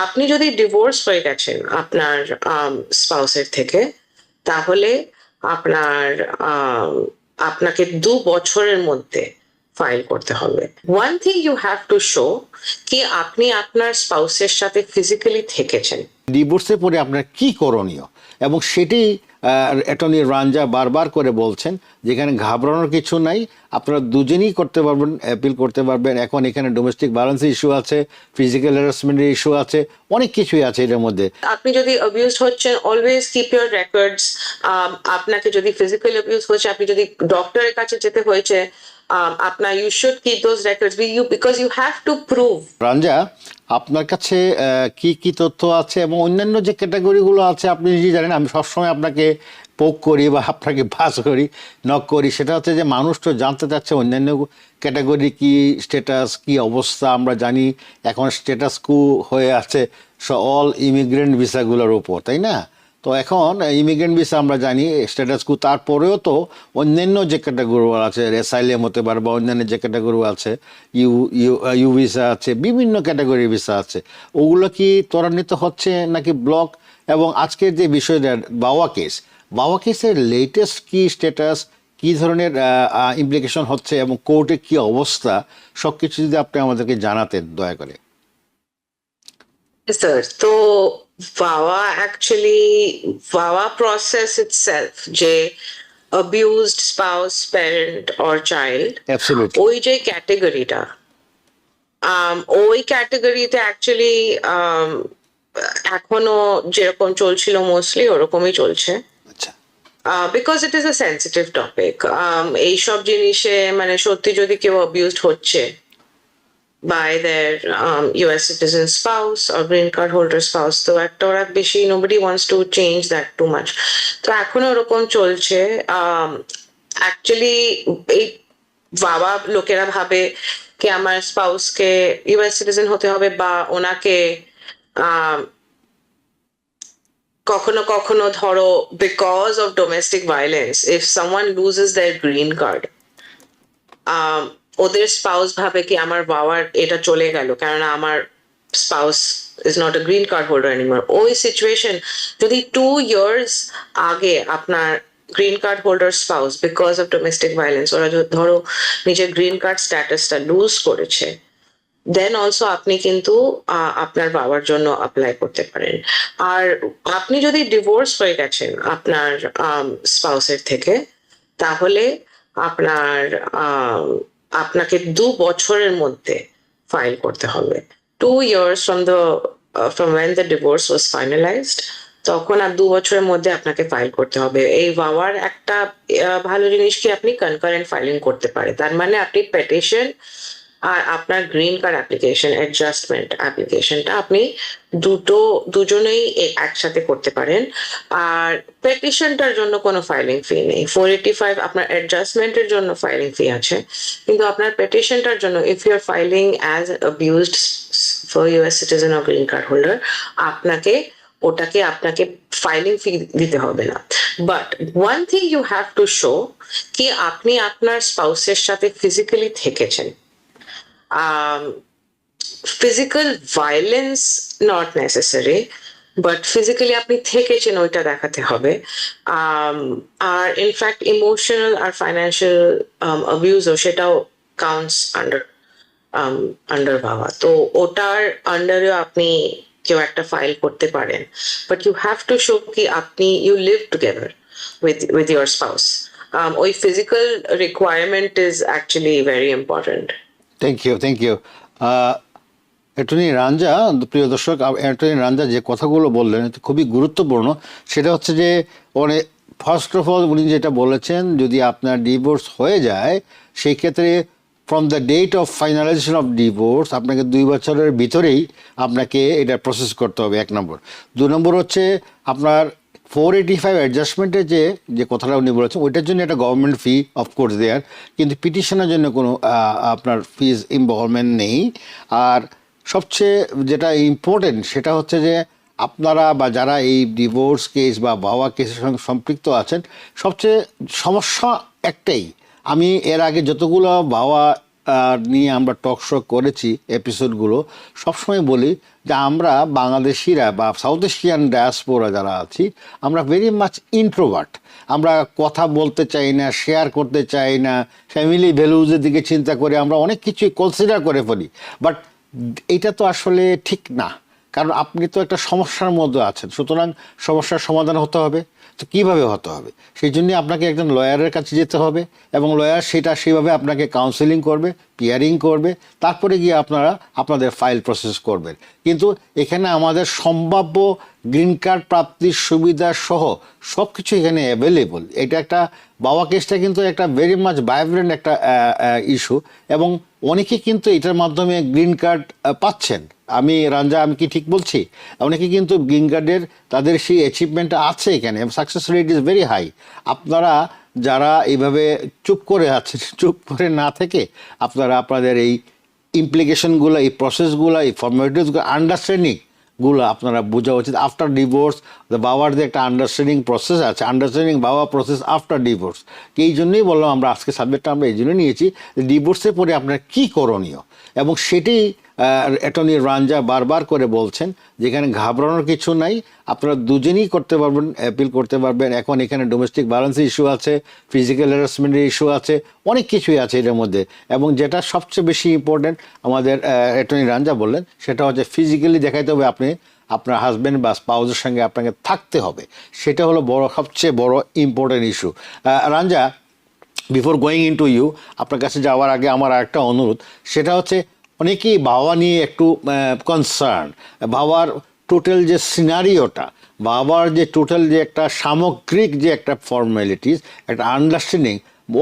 আপনি যদি ডিভোর্স হয়ে গেছেন আপনার স্পাউসের থেকে, তাহলে আপনার আপনাকে 2 বছরের মধ্যে ফাইল করতে হবে। One thing you have to show কি আপনি আপনার স্পাউসের সাথে ফিজিক্যালি থেকেছেন। ডিভোর্সের পরে আপনার কি করণীয়, এবং সেটি অ্যাটর্নি রাঞ্জা বারবার করে বলছেন যেখানে ঘাবড়ানোর কিছু নাই, আপনারা দুজনেই করতে পারবেন, অ্যাপিল করতে পারবেন। এখন এখানে ডোমেস্টিক ভায়োলেন্সের ইস্যু আছে, ফিজিক্যাল হ্যারাসমেন্টের ইস্যু আছে, অনেক কিছুই আছে এর মধ্যে। আপনি যদি অ্যাবিউজ হচ্ছেন, অলওয়েজ কিপ ইউর রেকর্ডস। আপনাকে যদি ফিজিক্যাল অ্যাবিউজ হচ্ছে, আপনি যদি ডক্টরের কাছে যেতে হয়েছে, আপনার you should keep those records with you because you have to prove. Ranja, আপনার কাছে কি কি তথ্য আছে এবং অন্যান্য যে ক্যাটাগরিগুলো আছে আপনি নিজেই জানেন, আমি সবসময় আপনাকে পোক করি বা আপনাকে বাস করি, নক করি, সেটা হচ্ছে যে মানুষ তো জানতে চাচ্ছে অন্যান্য ক্যাটাগরি কি স্ট্যাটাস, কি অবস্থা। আমরা জানি এখন স্ট্যাটাস কু হয়ে আছে অল ইমিগ্রেন্ট ভিসাগুলোর উপর, তাই না? তো এখন ইমিগ্রেন্ট ভিসা আমরা জানি স্ট্যাটাস কু, তারপরেও তো অন্যান্য যে ক্যাটাগরি আছে, অ্যাসাইলাম হতে পারে বা অন্যান্য যে ক্যাটাগরি আছে, ইউ ইউ ইউ ভিসা আছে, বিভিন্ন ক্যাটাগরির ভিসা আছে, ওগুলো কি ত্বরান্বিত হচ্ছে নাকি ব্লক? এবং আজকের যে বিষয়টা বাওয়া কেসের লেটেস্ট কি স্ট্যাটাস, কি ধরনের ইমপ্লিকেশন হচ্ছে এবং কোর্টে কি অবস্থা, সব কিছু যদি আপনি আমাদেরকে জানাতেন দয়া করে। স্যার, তো VAWA process itself যে abused spouse, parent or child, absolutely. ওই যে ক্যাটেগরিটা, ওই ক্যাটেগরিতে অ্যাকচুয়ালি এখনো যেরকম চলছিল মোস্টলি ওরকমই চলছে। আচ্ছা। Because it is a sensitive topic. এইসব জিনিসে মানে সত্যি যদি কেউ অ্যাবিউজড হচ্ছে by their US citizen spouse or green card holder spouse, তো একটা ওরা বেশি, nobody wants to change that too much, তো এখনো ওরকম চলছে। অ্যাকচুয়ালি এই বাবা লোকেরা ভাবে কি আমার স্পাউসকে ইউএস সিটিজেন হতে হবে বা ওনাকে কখনো কখনো ধরো because of domestic violence if someone loses their green card, ওদের স্পাউস ভাবে কি আমার বাবার এটা চলে গেল, কেননা আমার spouse is not a green card holder anymore. ওই সিচুয়েশন যদি 2 years আগে আপনার green card holder spouse because of domestic violence ওরা ধরো নিজের গ্রিন কার্ড স্ট্যাটাসটা লুজ করেছে, দেন অলসো আপনি কিন্তু আপনার বাবার জন্য অ্যাপ্লাই করতে পারেন। আর আপনি যদি ডিভোর্স হয়ে গেছেন আপনার স্পাউসের থেকে, তাহলে আপনার আপনাকে 2 বছরের মধ্যে ফাইল করতে হবে। 2 years from when the divorce was finalized, তখন আর 2 বছরের মধ্যে আপনাকে ফাইল করতে হবে। এই ভাওয়ার একটা ভালো জিনিস কি আপনি কনকারেন্ট ফাইলিং করতে পারে, তার মানে আপনি পেটিশন আর আপনার গ্রিন কার্ড অ্যাপ্লিকেশন, অ্যাডজাস্টমেন্ট অ্যাপ্লিকেশনটা আপনি দুজনেই একসাথে করতে পারেন। আর পেটিশনটার জন্য কোনো ফাইলিং ফি নেই। 485 আপনার অ্যাডজাস্টমেন্টের জন্য ফাইলিং ফি আছে, কিন্তু আপনার পেটিশনটার জন্য if you are filing as abused for US citizen or green card holder, আপনাকে ফাইলিং ফি দিতে হবে না। But one thing you have to show কি আপনি আপনার স্পাউসের সাথে ফিজিক্যালি থেকেছেন। Physical violence not necessary, but physically আপনি থেকেছেন ওইটা দেখাতে হবে। আর ইনফ্যাক্ট ইমোশনাল আর ফাইন্যান্সিয়াল অ্যাবিউজও সেটাও কাউন্টস আন্ডার ভাওয়া, তো ওটার আন্ডারেও আপনি কেউ একটা ফাইল করতে পারেন। But you have to show কি আপনি you live together with your spouse. ওই physical requirement is actually very important. Thank you. Attorney Ranja, প্রিয় দর্শক, অ্যাটর্নি রাঞ্জা যে কথাগুলো বললেন খুবই গুরুত্বপূর্ণ। সেটা হচ্ছে যে ফার্স্ট অফ অল উনি যেটা বলেছেন, যদি আপনার ডিভোর্স হয়ে যায় সেই ক্ষেত্রে from the date of finalization of divorce আপনাকে 2 বছরের ভিতরেই আপনাকে এটা প্রসেস করতে হবে, 1 নম্বর। 2 নম্বর হচ্ছে আপনার 485 অ্যাডজাস্টমেন্টের যে কথাটা উনি বলেছেন ওইটার জন্য একটা গভর্নমেন্ট ফি অফকোর্স দেয়ার, কিন্তু পিটিশনের জন্য কোনো আপনার ফিজ ইনভলভমেন্ট নেই। আর সবচেয়ে যেটা ইম্পর্টেন্ট সেটা হচ্ছে যে আপনারা বা যারা এই ডিভোর্স কেস বা বাওয়া কেসের সঙ্গে সম্পৃক্ত আছেন, সবচেয়ে সমস্যা একটাই, আমি এর আগে যতগুলো বাওয়া নিয়ে আমরা টক শো করেছি এপিসোডগুলো, সবসময় বলি যে আমরা বাংলাদেশিরা বা সাউথ এশিয়ান ডায়াসপোরা যারা আছি আমরা ভেরি মাচ ইন্ট্রোভার্ট। আমরা কথা বলতে চাই না, শেয়ার করতে চাই না, ফ্যামিলি ভ্যালুজের দিকে চিন্তা করে আমরা অনেক কিছুই কনসিডার করে ফেলি। বাট এটা তো আসলে ঠিক না, কারণ আপনি তো একটা সমস্যার মধ্যে আছেন, সুতরাং সমস্যার সমাধান হতে হবে। তো কীভাবে হতে হবে, সেই জন্য আপনাকে একজন লয়ারের কাছে যেতে হবে এবং লয়ার সেটা সেভাবে আপনাকে কাউন্সেলিং করবে, পিয়ারিং করবে, তারপরে গিয়ে আপনারা আপনাদের ফাইল প্রসেস করবেন। কিন্তু এখানে আমাদের সম্ভাব্য গ্রিন কার্ড প্রাপ্তির সুবিধা সহ সব কিছু এখানে অ্যাভেলেবল। এটা একটা বাবা কেসটা কিন্তু একটা ভেরি মাচ ভাইব্রেন্ট একটা ইস্যু, এবং অনেকে কিন্তু এটার মাধ্যমে গ্রিন কার্ড পাচ্ছেন। রাঞ্জা, আমি কি ঠিক বলছি? অনেকে কিন্তু গ্রিন কার্ডের তাদের সেই অ্যাচিভমেন্ট আছে এখানে, success rate is very high. আপনারা যারা এইভাবে চুপ করে আছেন, চুপ করে না থেকে আপনারা আপনাদের এই ইমপ্লিকেশনগুলো, এই প্রসেসগুলো, এই ফর্মালিটিসগুলো, আন্ডারস্ট্যান্ডিংগুলো আপনারা বোঝা উচিত। আফটার ডিভোর্স বাবার যে একটা আন্ডারস্ট্যান্ডিং প্রসেস আছে, আন্ডারস্ট্যান্ডিং বাবা প্রসেস আফটার ডিভোর্স, এই জন্যই বললাম আমরা আজকে সাবজেক্টটা আমরা এই জন্য নিয়েছি, ডিভোর্সের পরে আপনার কী করণীয়। এবং সেটি অ্যাটর্নি রাঞ্জা বারবার করে বলছেন, যেখানে ঘাবড়ানোর কিছু নাই, আপনারা দুজনেই করতে পারবেন, অ্যাপিল করতে পারবেন। এখন এখানে ডোমেস্টিক ভায়োলেন্সের ইস্যু আছে, ফিজিক্যাল হ্যারাসমেন্টের ইস্যু আছে, অনেক কিছুই আছে এটার মধ্যে। এবং যেটা সবচেয়ে বেশি ইম্পর্টেন্ট আমাদের অ্যাটর্নি রাঞ্জা বললেন, সেটা হচ্ছে ফিজিক্যালি দেখাইতে হবে আপনি আপনার হাজব্যান্ড বা স্পাউজের সঙ্গে আপনাকে থাকতে হবে। সেটা হলো সবচেয়ে বড় important issue. Ranja, before going in to you, আপনার কাছে যাওয়ার আগে আমার আরেকটা অনুরোধ, সেটা হচ্ছে অনেকেই বাবা নিয়ে একটু কনসার্ন। বাবার টোটাল যে সিনারিওটা, বাবার যে টোটাল যে একটা সামগ্রিক যে একটা ফর্মালিটিস, একটা আন্ডারস্ট্যান্ডিং,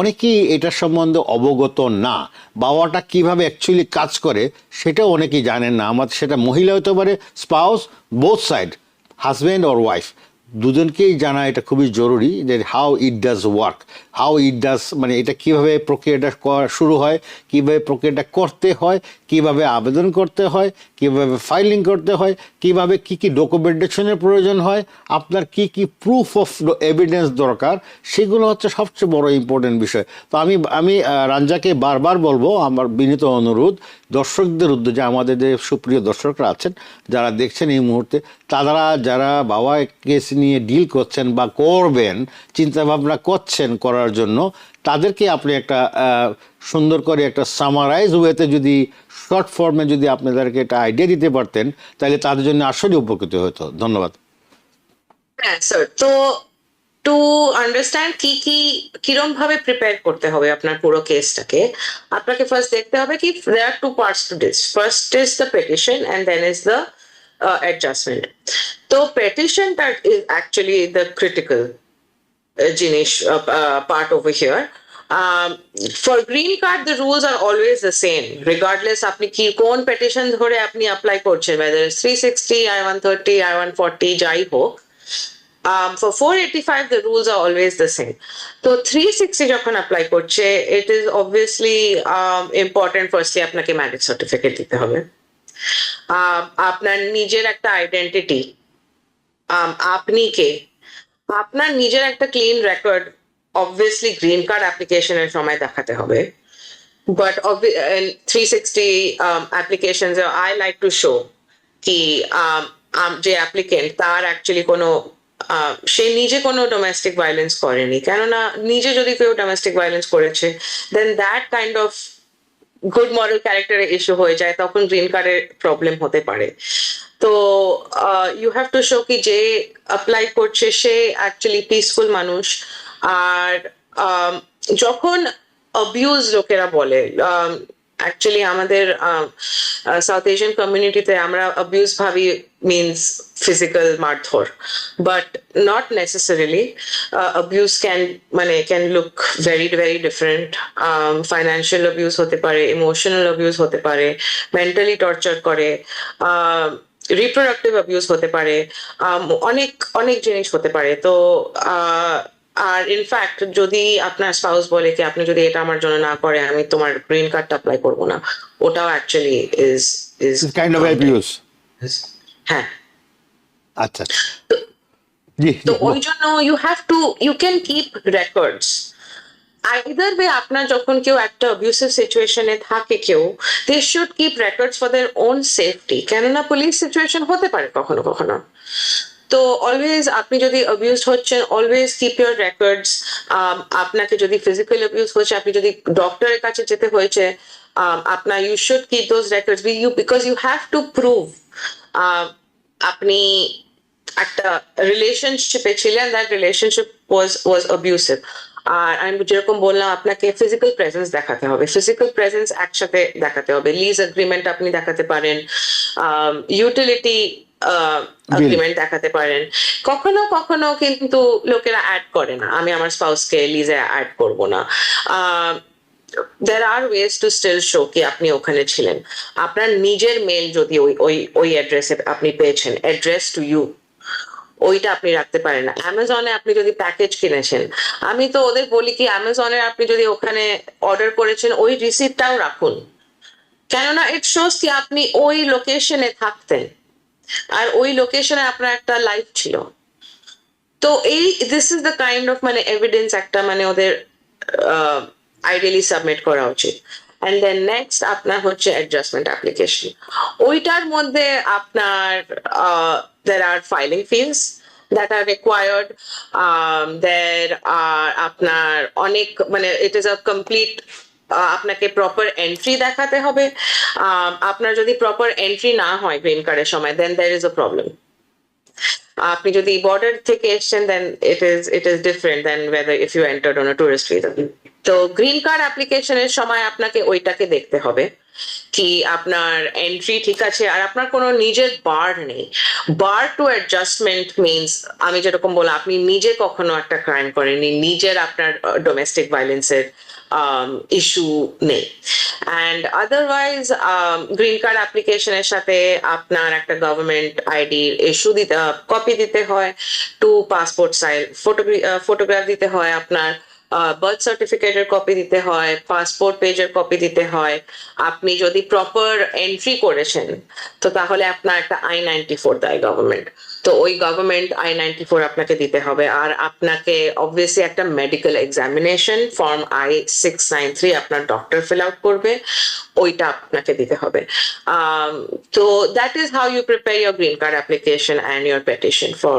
অনেকেই এটার সম্বন্ধে অবগত না। বাবাটা কিভাবে অ্যাকচুয়ালি কাজ করে সেটাও অনেকেই জানেন না। আমাদের সেটা মহিলা হতে পারে, spouse, both side, husband or wife, দুজনকেই জানা এটা খুবই জরুরি যে how it does work, how it does, মানে এটা কীভাবে প্রক্রিয়াটা শুরু হয়, কীভাবে প্রক্রিয়াটা করতে হয়, কীভাবে আবেদন করতে হয়, কীভাবে ফাইলিং করতে হয়, কীভাবে কী কী ডকুমেন্টেশনের প্রয়োজন হয়, আপনার কী কী প্রুফ অফ এভিডেন্স দরকার, সেগুলো হচ্ছে সবচেয়ে বড় ইম্পর্টেন্ট বিষয়। তো আমি রাঞ্জাকে বারবার বলবো, আমার বিনীত অনুরোধ দর্শকদের উদ্দেশ্যে, আমাদের যে সুপ্রিয় দর্শকরা আছেন যারা দেখছেন এই মুহূর্তে, তারা যারা বাবা কেস নিয়ে ডিল করছেন বা করবেন, চিন্তাভাবনা করছেন করার জন্য, তাদেরকে আপনি একটা সুন্দর করে একটা সামারাইজ ওয়েতে যদি শর্ট ফর্মে যদি আপনাদেরকে একটা আইডিয়া দিতে পারতেন, তাহলে তাদের জন্য আসলে উপকৃত হতো। ধন্যবাদ। হ্যাঁ স্যার, তো টু আন্ডারস্ট্যান্ড কিরম ভাবে প্রিপেয়ার করতে হবে আপনার পুরো কেসটাকে, আপনাকে ফার্স্ট দেখতে হবে কি there are two parts to this. First is the petition and then is the adjustment. তো পেটিশনটা ইজ অ্যাকচুয়ালি দ্য ক্রিটিক্যাল জিনিস part over here. For green card the rules are always the same regardless আপনি কি কোন petition ধরে আপনি apply করছেন, whether it's 360, I-130, I-140, যাই হোক। For 485 the rules are always the same. তো 360 যখন apply করছে, it is obviously important firstly আপনাকে marriage certificate দিতে হবে। আপনার নিজের একটা আইডেন্টিটি, আপনি কে, আপনার নিজের একটা clean record obviously green card অ্যাপ্লিকেশনের সময় দেখাতে হবে। But in 360 applications I like to show কি যে অ্যাপ্লিকেন্ট তার অ্যাকচুয়ালি কোনো সে নিজে কোনো ডোমেস্টিক ভায়োলেন্স করেনি, কেননা নিজে যদি কেউ ডোমেস্টিক ভায়োলেন্স করেছে দেন দ্যাট কাইন্ড অফ গুড মরাল ক্যারেক্টারের ইস্যু হয়ে যায়, তখন গ্রিন কার্ডের প্রবলেম হতে পারে। তো ইউ হ্যাভ টু শো কি যে অ্যাপ্লাই করছে সে অ্যাকচুয়ালি পিসফুল মানুষ। আর যখন অবিউজ লোকেরা বলে, অ্যাকচুয়ালি আমাদের সাউথ এশিয়ান কমিউনিটিতে আমরা অবিউজ ভাবি মিনস ফিজিক্যাল মারধর, but not necessarily. Abuse can look very very different. Financial abuse হতে পারে, ইমোশনাল অবিউজ হতে পারে, মেন্টালি টর্চার করে, রিপ্রোডাক্টিভ অ্যাবিউজ হতে পারে, অনেক অনেক জিনিস হতে পারে। তো আর ইনফ্যাক্ট যদি আপনার স্পাউস বলে কি আপনি যদি এটা আমার জন্য না করে আমি তোমার গ্রিন কার্ডটা অ্যাপ্লাই করবো না, ওটাও actually is kind of abuse. হ্যাঁ, আচ্ছা, জি। তো ওই জন্য you can keep records either way আপনার যখন কেউ একটা অ্যাবিউসিভ সিচুয়েশনে থাকে কেউ, they should keep records for their own safety, কেননা পুলিশ সিচুয়েশন হতে পারে কখনো কখনো। তো অলওয়েজ আপনি যদি অ্যাবিউজ হচ্ছেন, অলওয়েজ কিপ ইউর রেকর্ডস। আপনাকে যদি ফিজিক্যাল অ্যাবিউজ হচ্ছে, আপনি যদি ডক্টরের কাছে যেতে হয়েছে, আপনার you should keep those records you, because you have to prove আপনি একটা রিলেশনশিপে ছিলেন, দ্যাট রিলেশনশিপ ওয়াজ অ্যাবিউসিভ। আর আমি যেরকম বললাম, আপনাকে ফিজিক্যাল প্রেজেন্স দেখাতে হবে, ফিজিক্যাল প্রেজেন্স একসাথে দেখাতে হবে, লিজ এগ্রিমেন্ট আপনি দেখাতে পারেন, ইউটিলিটি এগ্রিমেন্ট দেখাতে পারেন। কখনো কখনো কিন্তু লোকেরা অ্যাড করে না, আমি আমার স্পাউসকে লিজে অ্যাড করব না। there are ways to still show কি আপনি ওখানে ছিলেন। আপনার নিজের মেল যদি ওই ওই ওই অ্যাড্রেসে আপনি পেয়েছেন, অ্যাড্রেস টু ইউ, ওইটা আপনি রাখতে পারেন না। অ্যামাজনে আপনি যদি প্যাকেজ কিনেছেন, আমি তো ওদের বলি কি অ্যামাজনে আপনি যদি ওখানে অর্ডার করেছেন, ওই রিসিপ্টটাও রাখুন, কেননা ইট শোস কি আপনি ওই লোকেশনে থাকতেন, আর ওই লোকেশনে আপনার একটা লাইফ ছিল। তো এই this is the kind of মানে এভিডেন্স একটা মানে ওদের আইডিয়ালি সাবমিট করা উচিত। অ্যান্ড দেন নেক্সট আপনার হচ্ছে অ্যাডজাস্টমেন্ট অ্যাপ্লিকেশন। ওইটার মধ্যে আপনার there are filing fees that are required. There are আপনার অনেক মানে it is a complete আপনাকে প্রপার এন্ট্রি দেখাতে হবে। আপনার যদি প্রপার এন্ট্রি না হয় গ্রিন কার্ডের সময়, দেন there is a problem. আপনি যদি বর্ডার থেকে এসছেন, দেন it is different than whether if you entered on a tourist visa. তো গ্রিন কার্ড অ্যাপ্লিকেশনের সময় আপনাকে ওইটাকে দেখতে হবে কি আপনার এন্ট্রি ঠিক আছে, আর আপনার কোনো নিজের বার নেই। বার টু অ্যাডজাস্টমেন্ট মিনস, আমি যেরকম বললাম, আপনি নিজে কখনো একটা ক্রাইম করেননি, নিজের আপনার ডোমেস্টিক ভায়োলেন্সের ইস্যু নেই। অ্যান্ড আদারওয়াইজ গ্রিন কার্ড অ্যাপ্লিকেশনের সাথে আপনার একটা গভর্নমেন্ট আইডির ইস্যু দিতে কপি দিতে হয়, 2 পাসপোর্ট সাইজ ফটোগ্রাফ দিতে হয়, আপনার বার্থ সার্টিফিকেটের কপি দিতে হয়, পাসপোর্ট পেজের কপি দিতে হয়। আপনি যদি প্রপার এন্ট্রি করেছেন, তো তাহলে আপনার একটা I-94 দেয় গভর্নমেন্ট, তো ওই গভর্নমেন্ট I-94 আপনাকে দিতে হবে। আর আপনাকে অবভিয়াসলি একটা মেডিকেল এক্সামিনেশন ফর্ম I-693 আপনার ডক্টর ফিল আউট করবে, ওইটা আপনাকে দিতে হবে। তো that is how you prepare your green card application and your petition for